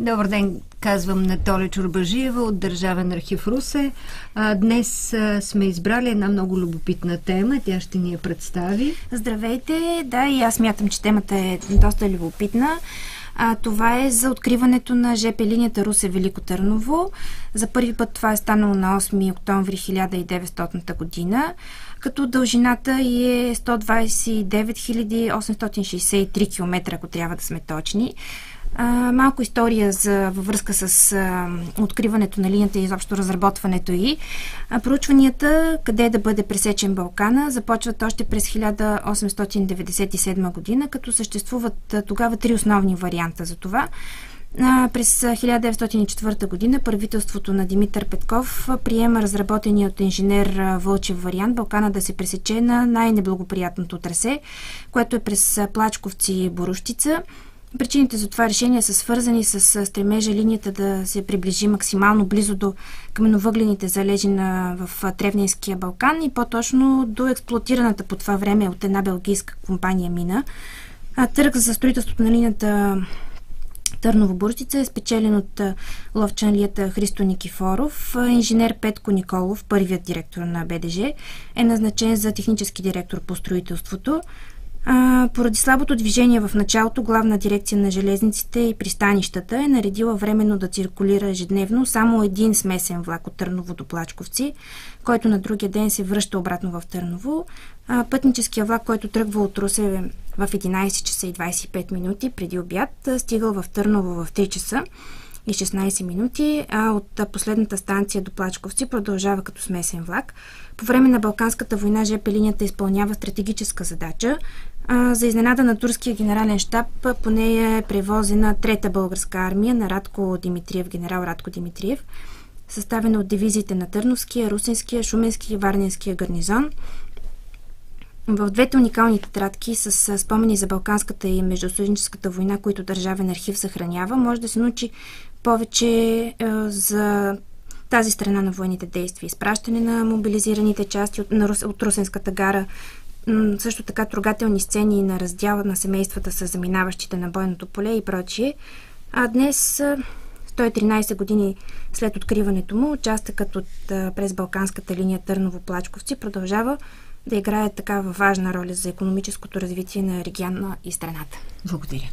Добър ден, казвам на Толя Чорбажиева от Държавен архив Русе. Днес сме избрали една много любопитна тема. Тя ще ни я представи. Здравейте! Да, и аз смятам, че темата е доста любопитна. Това е за откриването на ЖП линията Русе-Велико Търново. За първи път това е станало на 8 октомври 1900 година, като дължината е 129 863 км, ако трябва да сме точни. Малко история във връзка с откриването на линията и изобщо разработването й. Проучванията къде да бъде пресечен Балкана започват още през 1897 година, като съществуват тогава три основни варианта за това. През 1904 година правителството на Димитър Петков приема разработения от инженер Вълчев вариант Балкана да се пресече на най-неблагоприятното трасе, което е през Плачковци и Борущица. Причините за това решение са свързани с стремежа линията да се приближи максимално близо до каменовъглените залежи в Тревненския Балкан и по-точно до експлоатираната по това време от една белгийска компания мина. Търг за строителството на линията Търново-Борщица е спечелен от ловчанлията Христо Никифоров. Инженер Петко Николов, първият директор на БДЖ, е назначен за технически директор по строителството. Поради слабото движение в началото, Главна дирекция на железниците и пристанищата е наредила временно да циркулира ежедневно само един смесен влак от Търново до Плачковци, който на другия ден се връща обратно в Търново. Пътническия влак, който тръгва от Русе в 11 часа и 25 минути преди обяд, стигал в Търново в 3 часа и 16 минути, а от последната станция до Плачковци продължава като смесен влак. По време на Балканската война ЖП линията изпълнява стратегическа задача. За изненада на турския генерален щаб по нея е превозена трета българска армия на генерал Радко Димитриев, съставена от дивизиите на Търновския, Русенския, Шуменския и Варненския гарнизон. В двете уникални тетрадки с спомени за Балканската и Междусъюзническата война, които Държавен архив съхранява, може да се научи повече за тази страна на военните действия. Изпращане на мобилизираните части от Русенската гара, също така трогателни сцени на раздяла на семействата с заминаващите на бойното поле и прочие. А днес, 113 години след откриването му, участъкът през Балканската линия Търново-Плачковци продължава да играе такава важна роля за икономическото развитие на региона и страната. Благодаря.